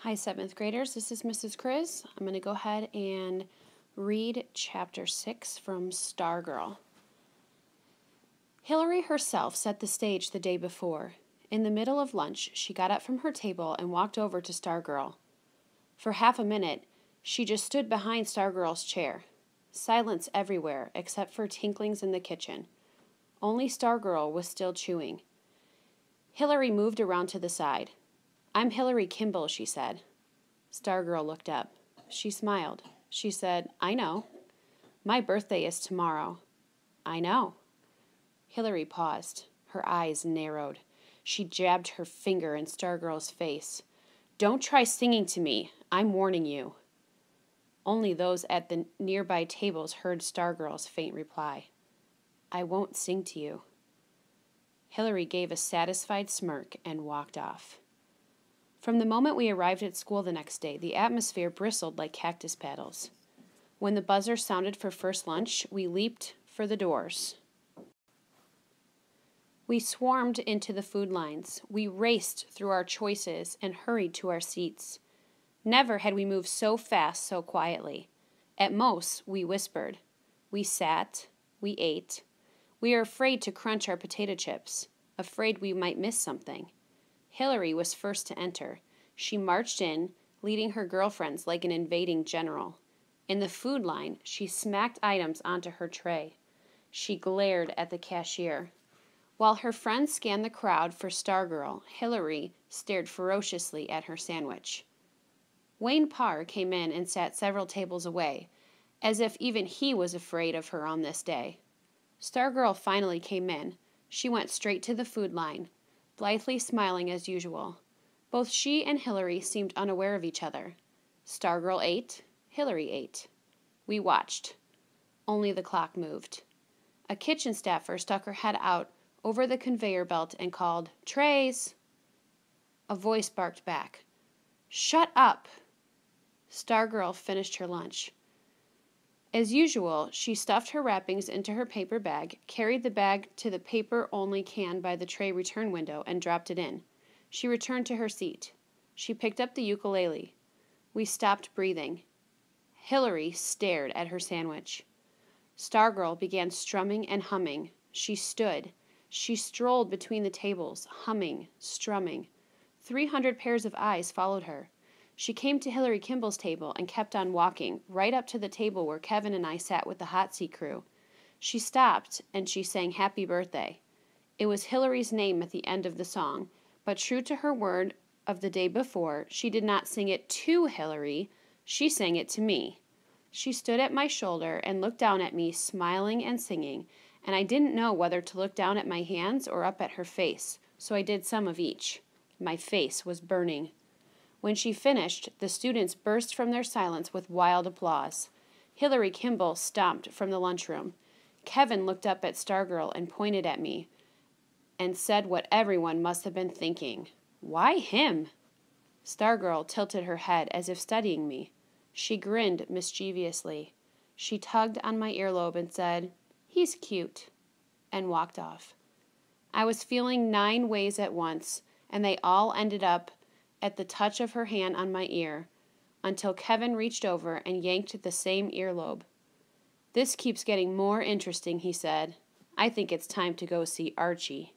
Hi, 7th graders. This is Mrs. Chris. I'm going to go ahead and read Chapter 6 from Stargirl. Hillary herself set the stage the day before. In the middle of lunch, she got up from her table and walked over to Stargirl. For half a minute, she just stood behind Stargirl's chair. Silence everywhere, except for tinklings in the kitchen. Only Stargirl was still chewing. Hillary moved around to the side. "I'm Hillary Kimball," she said. Stargirl looked up. She smiled. She said, "I know." "My birthday is tomorrow." "I know." Hillary paused. Her eyes narrowed. She jabbed her finger in Stargirl's face. "Don't try singing to me. I'm warning you." Only those at the nearby tables heard Stargirl's faint reply. "I won't sing to you." Hillary gave a satisfied smirk and walked off. From the moment we arrived at school the next day, the atmosphere bristled like cactus petals. When the buzzer sounded for first lunch, we leaped for the doors. We swarmed into the food lines. We raced through our choices and hurried to our seats. Never had we moved so fast, so quietly. At most, we whispered. We sat. We ate. We were afraid to crunch our potato chips, afraid we might miss something. Hillary was first to enter. She marched in, leading her girlfriends like an invading general. In the food line, she smacked items onto her tray. She glared at the cashier. While her friends scanned the crowd for Stargirl, Hillary stared ferociously at her sandwich. Wayne Parr came in and sat several tables away, as if even he was afraid of her on this day. Stargirl finally came in. She went straight to the food line, blithely smiling as usual. Both she and Hillary seemed unaware of each other. Stargirl ate. Hillary ate. We watched. Only the clock moved. A kitchen staffer stuck her head out over the conveyor belt and called, "Trays!" A voice barked back, "Shut up!" Stargirl finished her lunch. As usual, she stuffed her wrappings into her paper bag, carried the bag to the paper-only can by the tray return window, and dropped it in. She returned to her seat. She picked up the ukulele. We stopped breathing. Hillary stared at her sandwich. Stargirl began strumming and humming. She stood. She strolled between the tables, humming, strumming. 300 pairs of eyes followed her. She came to Hillary Kimball's table and kept on walking, right up to the table where Kevin and I sat with the hot seat crew. She stopped, and she sang Happy Birthday. It was Hillary's name at the end of the song, but true to her word of the day before, she did not sing it to Hillary, she sang it to me. She stood at my shoulder and looked down at me, smiling and singing, and I didn't know whether to look down at my hands or up at her face, so I did some of each. My face was burning. When she finished, the students burst from their silence with wild applause. Hillary Kimball stomped from the lunchroom. Kevin looked up at Stargirl and pointed at me and said what everyone must have been thinking. "Why him?" Stargirl tilted her head as if studying me. She grinned mischievously. She tugged on my earlobe and said, "He's cute," and walked off. I was feeling 9 ways at once, and they all ended up at the touch of her hand on my ear, until Kevin reached over and yanked at the same earlobe. "This keeps getting more interesting," he said. "I think it's time to go see Archie."